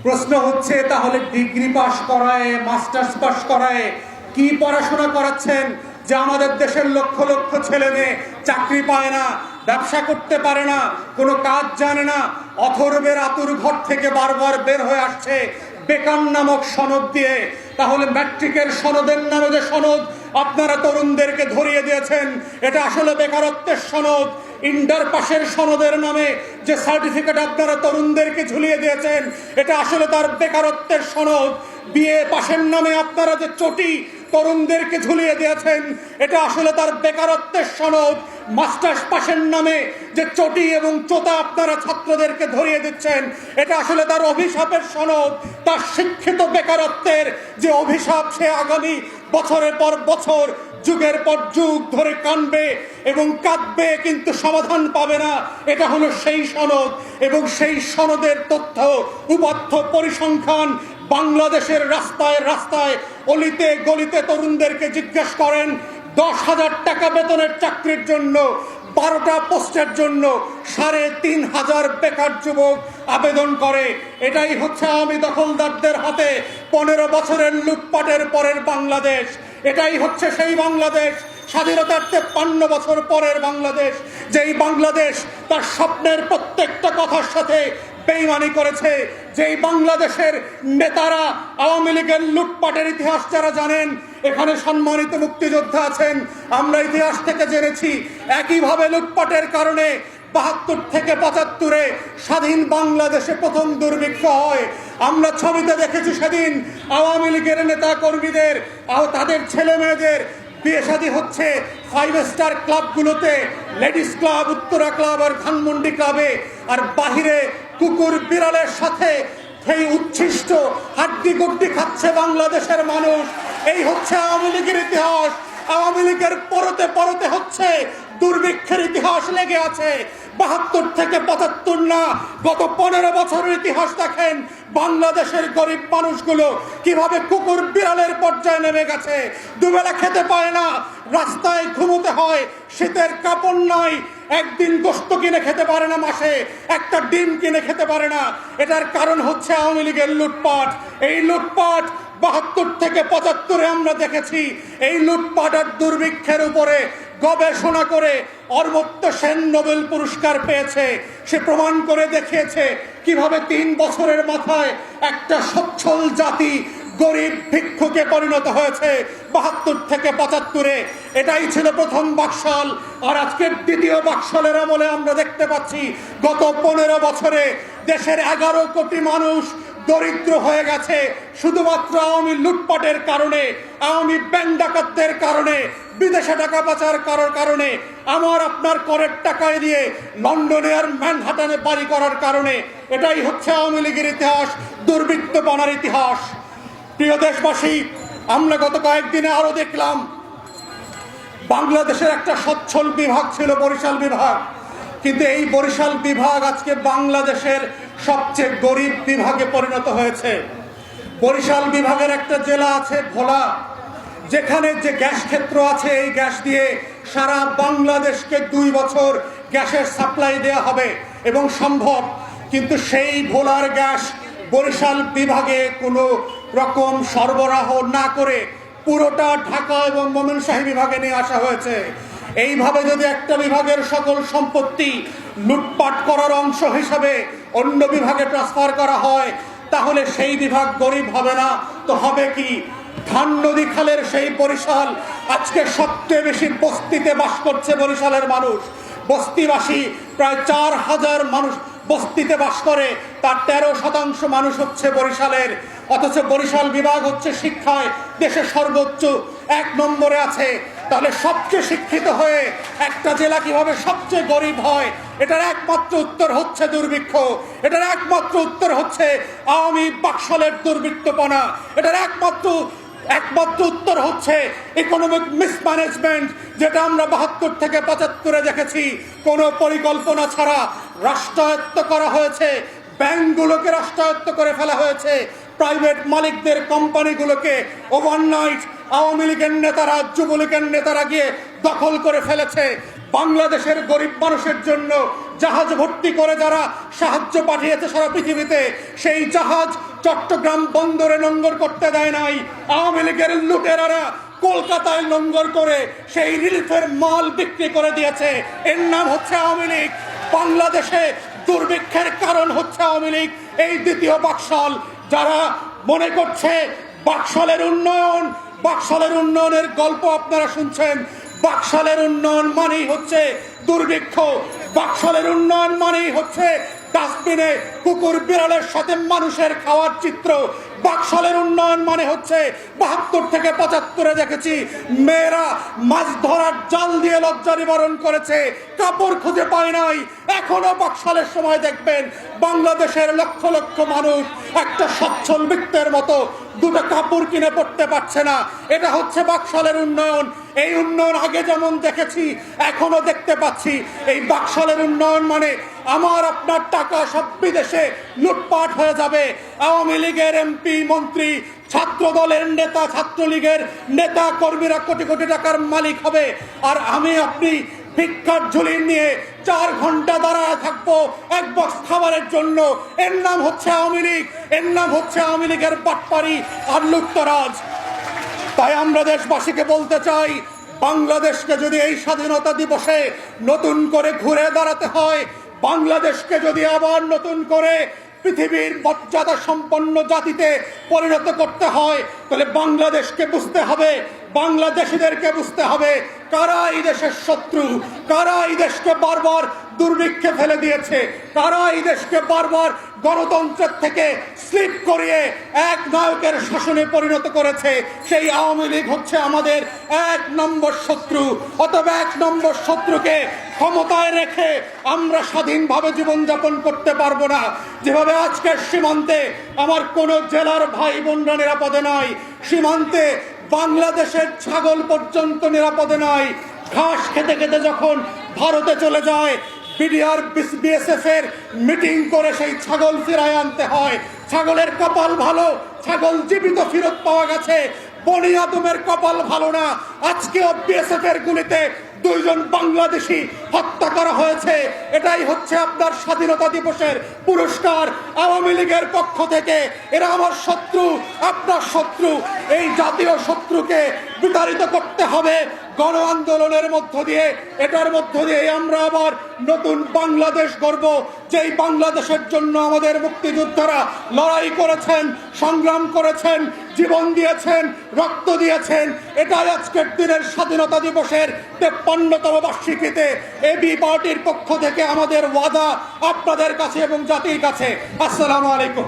প্রশ্ন হচ্ছে, তাহলে ডিগ্রি পাস করায়, মাস্টার্স পাস করায় কি পড়াশোনা করাচ্ছেন যে আমাদের দেশের লক্ষ লক্ষ ছেলে মেয়ে চাকরি পায় না, ব্যবসা করতে পারে না, কোনো কাজ জানে না, অথর্বের আতুর ঘর থেকে বারবার বের হয়ে আসছে বেকার নামক সনদ দিয়ে। তাহলে ম্যাট্রিকের সনদের নামে যে সনদ আপনারা তরুণদেরকে ধরিয়ে দিয়েছেন, এটা আসলে বেকারত্বের সনদ। ইন্টার পাশের সনদের নামে যে সার্টিফিকেট আপনারা তরুণদেরকে ঝুলিয়ে দিয়েছেন, এটা আসলে তার বেকারত্বের সনদ। বিএ পাশের নামে আপনারা যে চটি তরুণদেরকে ঝুলিয়ে দিয়েছেন, এটা আসলে তার বেকারত্বের সনদ। মাস্টার্স পাশের নামে যে চটি এবং চোতা আপনারা ছাত্রদেরকে ধরিয়ে দিচ্ছেন, এটা আসলে তার অভিশাপের সনদ। তার শিক্ষিত বেকারত্বের যে অভিশাপ, সে আগামী বছরের পর বছর, যুগের পর যুগ ধরে কানবে এবং কাঁদবে, কিন্তু সমাধান পাবে না। এটা হলো সেই সনদ, এবং সেই সনদের তথ্য উপাত্ত পরিসংখ্যান বাংলাদেশের রাস্তায় রাস্তায়, অলিতে গলিতে তরুণদেরকে জিজ্ঞেস করেন। 10,000 টাকা বেতনের চাকরির জন্য 12টা পোস্টের জন্য 3,500 বেকার যুবক আবেদন করে। এটাই হচ্ছে আওয়ামী দখলদারদের হাতে 15 বছরের লুটপাটের পরের বাংলাদেশ। এটাই হচ্ছে সেই বাংলাদেশ, স্বাধীনতার 53 বছর পরের বাংলাদেশ, যেই বাংলাদেশ তার স্বপ্নের প্রত্যেকটা কথার সাথে বেইমানি করেছে। যেই বাংলাদেশের নেতারা আওয়ামী লীগের লুটপাটের ইতিহাস যারা জানেন, এখানে সম্মানিত মুক্তিযোদ্ধা আছেন, আমরা ইতিহাস থেকে জেনেছি একইভাবে লুটপাটের কারণে 72 থেকে 75-এ স্বাধীন বাংলাদেশে প্রথম দুর্ভিক্ষ হয়। আমরা ছবিতে দেখেছি সেদিন আওয়ামী লীগের নেতা কর্মীদের তাদের ছেলে মেয়েদের বিয়ে শাদী হচ্ছে 5 স্টার ক্লাবগুলোতে, লেডিস ক্লাব, উত্তরা ক্লাব আর ধানমন্ডি ক্লাবে, আর বাহিরে কুকুর বিড়ালের সাথে সেই উচ্ছিষ্ট হাড্ডি গুড্ডি খাচ্ছে বাংলাদেশের মানুষ। এই হচ্ছে আওয়ামী লীগের ইতিহাস। আওয়ামী লীগের পরতে পরতে হচ্ছে দুর্ভিক্ষের ইতিহাস লেগে আছে। 72 থেকে 75 না, গত 15 বছরের ইতিহাস দেখেন বাংলাদেশের গরিব মানুষগুলো কিভাবে কুকুর বিড়ালের পর্যায়ে নেমে গেছে। দুবেলা খেতে পায় না, রাস্তায় ঘুমোতে হয়, শীতের কাপড় নাই, একদিন গোশত কিনে খেতে পারে না, মাসে একটা ডিম কিনে খেতে পারে না। এটার কারণ হচ্ছে আওয়ামী লীগের লুটপাট। এই লুটপাট 72 থেকে 75-এ আমরা দেখেছি। এই লুটপাট আর দুর্ভিক্ষের উপরে গবেষণা করে অমর্ত্য সেন নোবেল পুরস্কার পেয়েছে। সে প্রমাণ করে দেখিয়েছে কিভাবে 3 বছরের মাথায় একটা সচ্ছল জাতি গরিব ভিক্ষুকে পরিণত হয়েছে 72 থেকে 75-এ। এটাই ছিল প্রথম বাকশাল। আর আজকের দ্বিতীয় বাকশালের আমলে আমরা দেখতে পাচ্ছি গত 15 বছরে দেশের 11 কোটি মানুষ দরিদ্র হয়ে গেছে শুধুমাত্র আওয়ামী লুটপাটের কারণে, আওয়ামী ব্যাংক ডাকাতদের কারণে, বিদেশে টাকা পাচার করার কারণে, আমার আপনার করের টাকায় দিয়ে লন্ডনে আর ম্যানহাটানে বাড়ি করার কারণে। এটাই হচ্ছে আওয়ামী লীগের ইতিহাস, দুর্বৃত্তপনার ইতিহাস। প্রিয় দেশবাসী, আমরা গত কয়েকদিনে আরো দেখলাম বাংলাদেশের একটা সচ্ছল বিভাগ ছিল বরিশাল বিভাগ, কিন্তু এই বরিশাল বিভাগ আজকে বাংলাদেশের সবচেয়ে গরিব বিভাগে পরিণত হয়েছে। বরিশাল বিভাগের একটা জেলা আছে ভোলা, যেখানে যে গ্যাস ক্ষেত্র আছে, এই গ্যাস দিয়ে সারা বাংলাদেশকে 2 বছর গ্যাসের সাপ্লাই দেওয়া হবে এবং সম্ভব। কিন্তু সেই ভোলার গ্যাস বরিশাল বিভাগে কোনো রকম সরবরাহ না করে পুরোটা ঢাকা এবং ময়মনসিংহ বিভাগে নিয়ে আসা হয়েছে। এইভাবে যদি একটা বিভাগের সকল সম্পত্তি লুটপাট করার অংশ হিসাবে অন্য বিভাগে ট্রান্সফার করা হয়, তাহলে সেই বিভাগ গরিব হবে না তো হবে কি? ধান নদী খালের সেই বরিশাল আজকে সবচেয়ে বেশি বস্তিতে বাস করছে বরিশালের মানুষ। বস্তিবাসী প্রায় 4,000 মানুষ বস্তিতে বাস করে, তার 13% মানুষ হচ্ছে বরিশালের। অথচ বরিশাল বিভাগ হচ্ছে শিক্ষায় দেশের সর্বোচ্চ 1 নম্বরে আছে। তাহলে সবচেয়ে শিক্ষিত হয়ে একটা জেলা কিভাবে সবচেয়ে গরিব হয়? এটার একমাত্র উত্তর হচ্ছে দুর্ভিক্ষ। এটার একমাত্র উত্তর হচ্ছে আওয়ামী বাকশালের দুর্বৃত্তপনা। এটার একমাত্র উত্তর হচ্ছে ইকোনমিক মিসম্যানেজমেন্ট, যেটা আমরা 72 থেকে 75-এ দেখেছি। কোনো পরিকল্পনা ছাড়া রাষ্ট্রায়ত্ত করা হয়েছে, ব্যাংকগুলোকে রাষ্ট্রায়ত্ত করে ফেলা হয়েছে, প্রাইভেট মালিকদের কোম্পানিগুলোকে ওভারনাইট আওয়ামী লীগের নেতারা, যুবলীগের নেতারা গিয়ে দখল করে ফেলেছে। বাংলাদেশের গরিব মানুষের জন্য জাহাজ ভর্তি করে যারা সাহায্য পাঠিয়েছে সারা পৃথিবীতে, সেই জাহাজ চট্টগ্রাম বন্দরে নোঙ্গর করতে দেয় নাই। আওয়ামী লীগের লুটেরারা কলকাতায় নোঙ্গর করে সেই রিলিফের মাল বিক্রি করে দিয়েছে। এর নাম হচ্ছে আওয়ামী লীগ। বাংলাদেশে দুর্ভিক্ষের কারণ হচ্ছে আওয়ামী লীগ, এই দ্বিতীয় বাকশাল। যারা মনে করছে বাকশালের উন্নয়নের গল্প আপনারা শুনছেন, বাকশালের উন্নয়ন মানেই হচ্ছে দুর্ভিক্ষ, বাকশালের উন্নয়ন মানেই হচ্ছে ডাস্টবিনে কুকুর বিড়ালের সাথে মানুষের খাওয়ার চিত্র। বাকশালের উন্নয়ন মানে হচ্ছে ৭২ থেকে ৭৫-এ দেখেছি মেয়েরা মাছ ধরার জাল দিয়ে লজ্জা নিবারণ করেছে, কাপড় খুঁজে পায় নাই। এখনো বাকশালের সময় দেখবেন বাংলাদেশের লক্ষ লক্ষ মানুষ একটা সচ্ছল বৃত্তের মতো দুটো কাপড় কিনে পড়তে পারছে না। এটা হচ্ছে বাকশালের উন্নয়ন। এই উন্নয়ন আগে যেমন দেখেছি এখনো দেখতে পাচ্ছি। এই বাকশালের উন্নয়ন মানে আমার আপনার টাকা সব বিদেশে লুটপাট হয়ে যাবে। আওয়ামী লীগের এমপি মন্ত্রী, ছাত্র দলের নেতা, ছাত্রলীগের নেতা কর্মীরা কোটি কোটি টাকার মালিক হবে, আর আমি আপনি ভিক্ষার ঝুলি নিয়ে 4 ঘন্টা দাঁড়ায় থাকবো এক বক্স খাবারের জন্য। এর নাম হচ্ছে আওয়ামী লীগ, এর নাম হচ্ছে আওয়ামী লীগের বাটপারি আর লুটতরাজ। তাই আমরা দেশবাসীকে বলতে চাই, বাংলাদেশকে যদি এই স্বাধীনতা দিবসে নতুন করে ঘুরে দাঁড়াতে হয়, বাংলাদেশকে যদি আবার নতুন করে পৃথিবীর মর্যাদা সম্পন্ন জাতিতে পরিণত করতে হয়, তাহলে বাংলাদেশকে বুঝতে হবে, বাংলাদেশিদেরকে বুঝতে হবে কারা এই দেশের শত্রু, কারা এই দেশকে বারবার দুর্ভিক্ষে ফেলে দিয়েছে, কারা এই দেশকে বারবার গণতন্ত্রের থেকে স্লিপ করিয়ে এক নায়কের শাসনে পরিণত করেছে। সেই আওয়ামী লীগ হচ্ছে আমাদের 1 নম্বর শত্রু। অথবা 1 নম্বর শত্রুকে ক্ষমতায় রেখে আমরা স্বাধীনভাবে জীবনযাপন করতে পারবো না। যেভাবে আজকের সীমান্তে আমার কোনো জেলার ভাই বোনরা নিরাপদে নাই, সীমান্তে বাংলাদেশের ছাগল পর্যন্ত নিরাপদে নাই। ঘাস খেতে খেতে যখন ভারতে চলে যায়, বিডিআর বিএসএফ এর মিটিং করে সেই ছাগল ফিরায় আনতে হয়। ছাগলের কপাল ভালো, ছাগল জীবিত ফেরত পাওয়া গেছে। বনি আদমের কপাল ভালো না, আজকেও বিএসএফ এর গুলিতে 2 জন বাংলাদেশি হত্যা করা হয়েছে। এটাই হচ্ছে আপনার স্বাধীনতা দিবসের পুরস্কার আওয়ামী লীগের পক্ষ থেকে। এরা আমার শত্রু, আপনার শত্রু। এই জাতীয় শত্রুকে বিতাড়িত করতে হবে গণ আন্দোলনের মধ্য দিয়ে। এটার মধ্য দিয়ে আমরা আবার নতুন বাংলাদেশ গড়ব, যেই বাংলাদেশের জন্য আমাদের মুক্তিযোদ্ধারা লড়াই করেছেন, সংগ্রাম করেছেন, জীবন দিয়েছেন, রক্ত দিয়েছেন। এটাই আজকের দিনের স্বাধীনতা দিবসের 53তম বার্ষিকীতে এবি পার্টির পক্ষ থেকে আমাদের ওয়াদা আপনাদের কাছে এবং জাতির কাছে। আসসালামু আলাইকুম।